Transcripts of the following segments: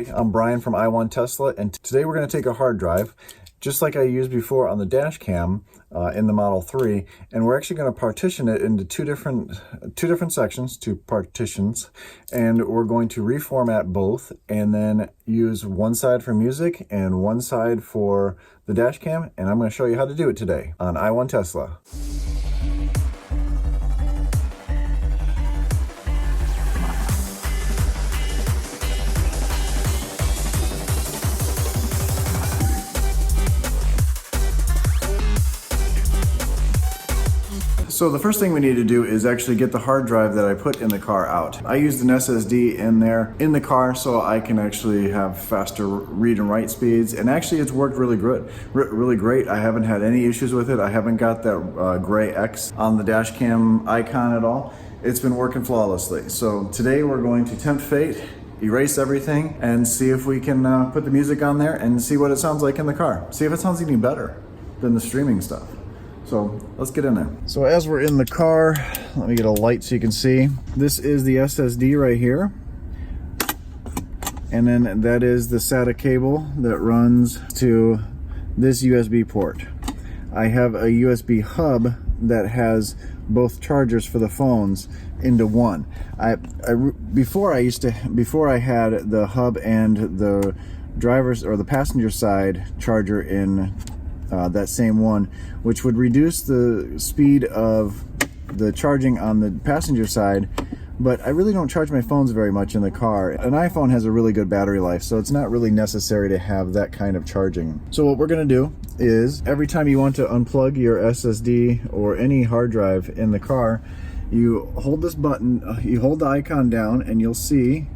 I'm Brian from I Want Tesla, and today we're going to take a hard drive, just like I used before on the dash cam in the Model 3, and we're actually going to partition it into two different sections, two partitions, and we're going to reformat both, and then use one side for music and one side for the dash cam, and I'm going to show you how to do it today on I Want Tesla. So the first thing we need to do is actually get the hard drive that I put in the car out. I used an SSD in there in the car so I can actually have faster read and write speeds, and actually it's worked really good, really great. I haven't had any issues with it. I haven't got that gray X on the dash cam icon at all. It's been working flawlessly. So today we're going to tempt fate, erase everything, and see if we can put the music on there and see what it sounds like in the car. See if it sounds any better than the streaming stuff. So let's get in there. So as we're in the car, let me get a light so you can see. This is the SSD right here. And then that is the SATA cable that runs to this USB port. I have a USB hub that has both chargers for the phones into one. Before I had the hub and the driver's or the passenger side charger in that same one, which would reduce the speed of the charging on the passenger side, but I really don't charge my phones very much in the car. An iPhone has a really good battery life, so it's not really necessary to have that kind of charging. So what we're going to do is every time you want to unplug your SSD or any hard drive in the car, you hold this button, you hold the icon down, and you'll see,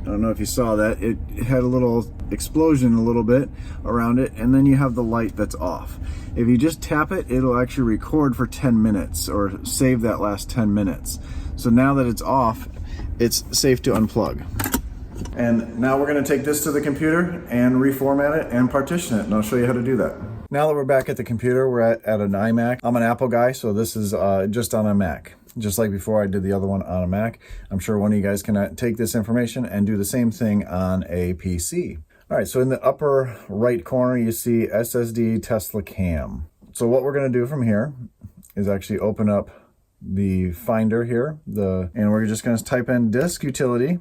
I don't know if you saw that, it had a little explosion a little bit around it, and then you have the light that's off. If you just tap it, it'll actually record for 10 minutes or save that last 10 minutes. So now that it's off, it's safe to unplug. And now we're going to take this to the computer and reformat it and partition it, and I'll show you how to do that. Now that we're back at the computer, we're at an iMac. I'm an Apple guy, so this is just on a Mac. Just like before I did the other one on a Mac. I'm sure one of you guys can take this information and do the same thing on a PC. All right, so in the upper right corner, you see SSD TeslaCam. So what we're gonna do from here is actually open up the Finder here, and we're just gonna type in disk utility,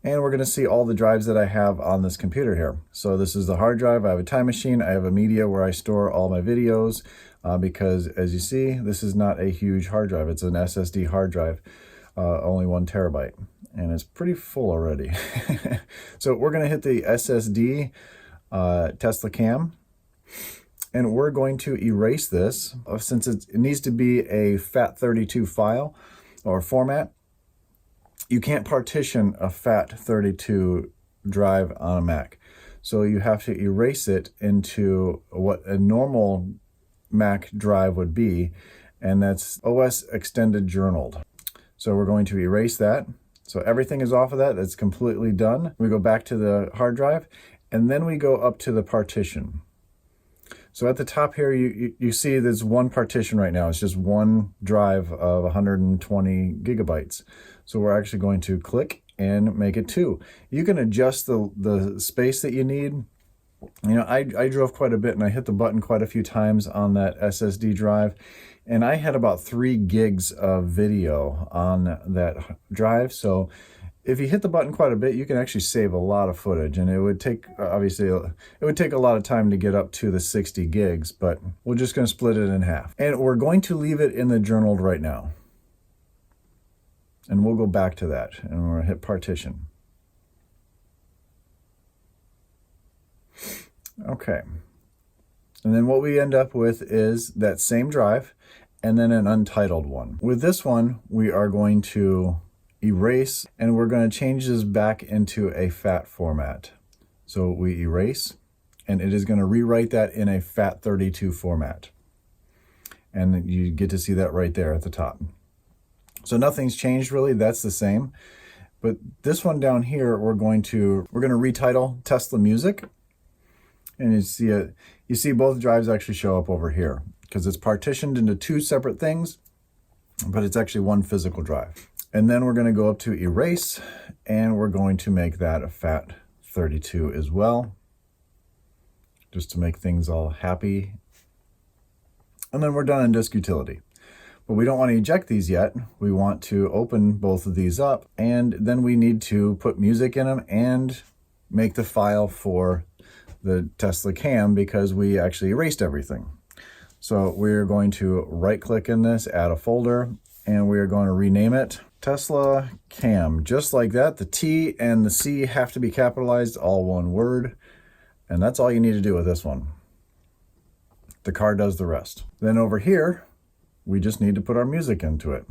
and we're gonna see all the drives that I have on this computer here. So this is the hard drive. I have a time machine. I have a media where I store all my videos, because as you see, this is not a huge hard drive. It's an SSD hard drive, only 1 terabyte, and it's pretty full already. So we're gonna hit the SSD TeslaCam, and we're going to erase this. Since it needs to be a FAT32 file or format, you can't partition a FAT32 drive on a Mac. So you have to erase it into what a normal Mac drive would be, and that's OS extended journaled. So we're going to erase that. So everything is off of that. That's completely done. We go back to the hard drive, and then we go up to the partition. So at the top here, you see there's one partition right now. It's just one drive of 120 gigabytes. So we're actually going to click and make it 2. You can adjust the space that you need. You know, I drove quite a bit, and I hit the button quite a few times on that SSD drive, and I had about 3 gigs of video on that drive. So if you hit the button quite a bit, you can actually save a lot of footage, and it would take, obviously, it would take a lot of time to get up to the 60 gigs, but we're just going to split it in half. And we're going to leave it in the journaled right now. And we'll go back to that, and we're going to hit partition. Okay. And then what we end up with is that same drive, and then an untitled one. With this one, we are going to erase, and we're going to change this back into a FAT format. So we erase, and it is going to rewrite that in a FAT32 format. And you get to see that right there at the top. So nothing's changed really, that's the same. But this one down here, we're going to retitle Tesla Music. And you see both drives actually show up over here because it's partitioned into 2 separate things, but it's actually one physical drive. And then we're going to go up to erase, and we're going to make that a fat 32 as well, just to make things all happy. And then we're done in disk utility. But we don't want to eject these yet. We want to open both of these up, and then we need to put music in them and make the file for the TeslaCam because we actually erased everything. So we're going to right click in this, add a folder, and we are going to rename it TeslaCam. Just like that, the T and the C have to be capitalized, all one word. And that's all you need to do with this one. The car does the rest. Then over here, we just need to put our music into it.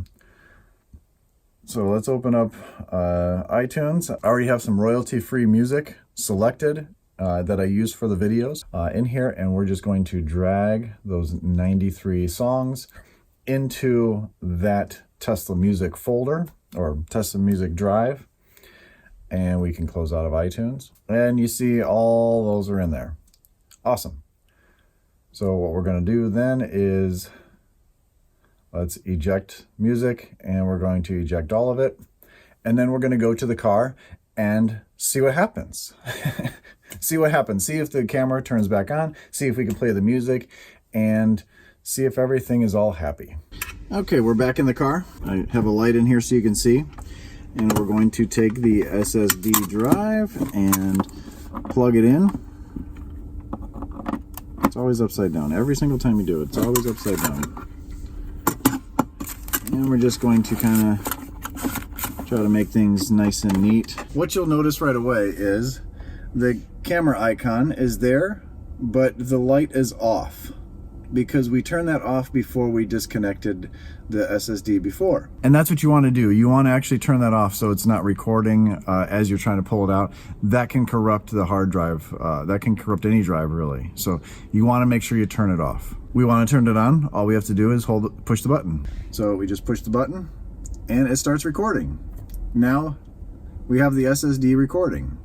So let's open up iTunes. I already have some royalty-free music selected that I use for the videos in here, and we're just going to drag those 93 songs into that Tesla Music folder or Tesla Music drive, and we can close out of iTunes. And you see all those are in there. Awesome. So what we're going to do then is let's eject music, and we're going to eject all of it. And then we're going to go to the car and see what happens. See what happens. See if the camera turns back on. See if we can play the music and see if everything is all happy. Okay, we're back in the car. I have a light in here so you can see. And we're going to take the SSD drive and plug it in. It's always upside down. Every single time you do it, it's always upside down. And we're just going to kind of try to make things nice and neat. What you'll notice right away is the camera icon is there, but the light is off because we turned that off before we disconnected the SSD before. And that's what you want to do. You want to actually turn that off so it's not recording as you're trying to pull it out. That can corrupt the hard drive. That can corrupt any drive, really. So you want to make sure you turn it off. We want to turn it on. All we have to do is push the button. So we just push the button and it starts recording. Now we have the SSD recording.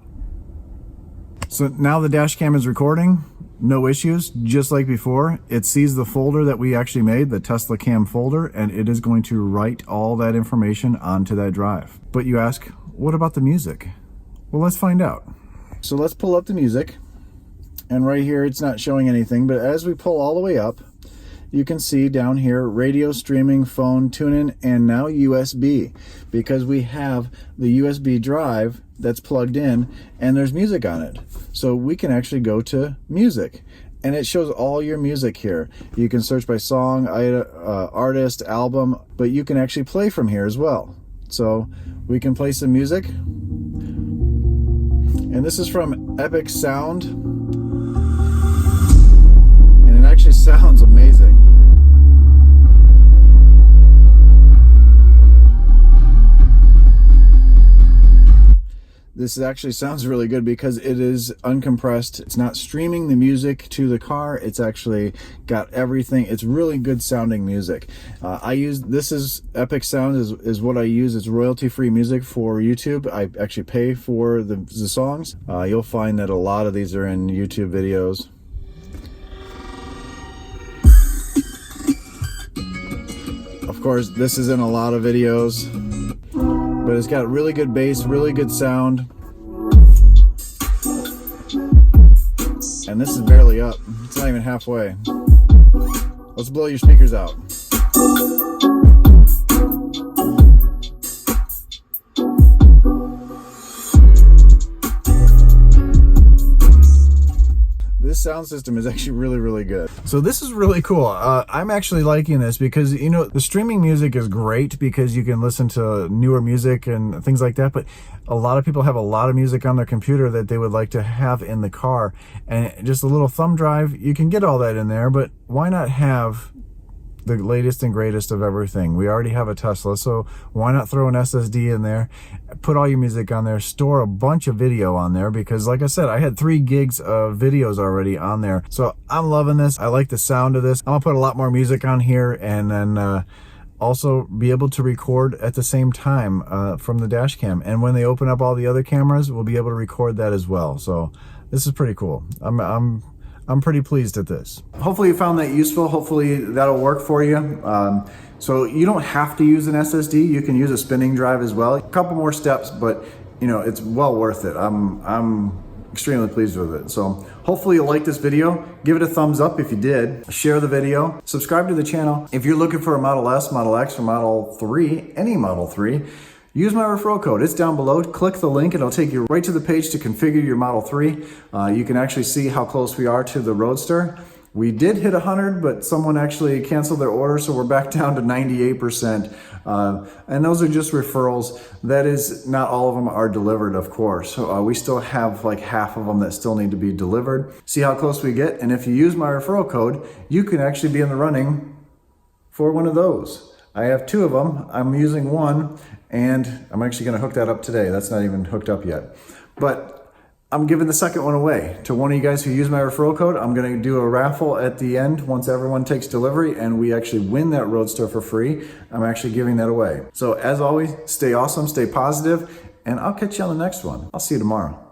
So now the dash cam is recording, no issues, just like before. It sees the folder that we actually made, the TeslaCam folder, and it is going to write all that information onto that drive. But you ask, what about the music? Well, let's find out. So let's pull up the music, and right here it's not showing anything, but as we pull all the way up, you can see down here radio, streaming, phone, tune-in, and now USB, because we have the USB drive that's plugged in and there's music on it. So we can actually go to music and it shows all your music here. You can search by song, artist, album, but you can actually play from here as well. So we can play some music. And this is from Epic Sound. And it actually sounds amazing. This actually sounds really good because it is uncompressed. It's not streaming the music to the car. It's actually got everything. It's really good sounding music. This is Epic Sound is what I use. It's royalty-free music for YouTube. I actually pay for the songs. You'll find that a lot of these are in YouTube videos. Of course, this is in a lot of videos. But it's got really good bass, really good sound. And this is barely up. It's not even halfway. Let's blow your speakers out. This sound system is actually really good. So this is really cool. I'm actually liking this because, you know, the streaming music is great because you can listen to newer music and things like that, but a lot of people have a lot of music on their computer that they would like to have in the car, and just a little thumb drive, you can get all that in there, but why not have the latest and greatest of everything? We already have a Tesla, so why not throw an SSD in there, put all your music on there, store a bunch of video on there, because like I said, I had 3 gigs of videos already on there. So I'm loving this. I like the sound of this. I'm gonna put a lot more music on here, and then also be able to record at the same time from the dash cam. And when they open up all the other cameras, we'll be able to record that as well. So this is pretty cool. I'm I'm pretty pleased at this. Hopefully you found that useful. Hopefully that'll work for you. So you don't have to use an SSD. You can use a spinning drive as well. A couple more steps, but you know, it's well worth it. I'm extremely pleased with it. So hopefully you like this video. Give it a thumbs up if you did. Share the video. Subscribe to the channel. If you're looking for a Model S, Model X, or Model 3, any Model 3, use my referral code. It's down below. Click the link and it'll take you right to the page to configure your Model 3. You can actually see how close we are to the Roadster. We did hit 100, but someone actually canceled their order, so we're back down to 98%. And those are just referrals. That is, not all of them are delivered, of course. So, we still have like half of them that still need to be delivered. See how close we get? And if you use my referral code, you can actually be in the running for one of those. I have 2 of them. I'm using one, and I'm actually going to hook that up today. That's not even hooked up yet. But I'm giving the second one away to one of you guys who use my referral code. I'm going to do a raffle at the end once everyone takes delivery and we actually win that Roadster for free. I'm actually giving that away. So as always, stay awesome, stay positive, and I'll catch you on the next one. I'll see you tomorrow.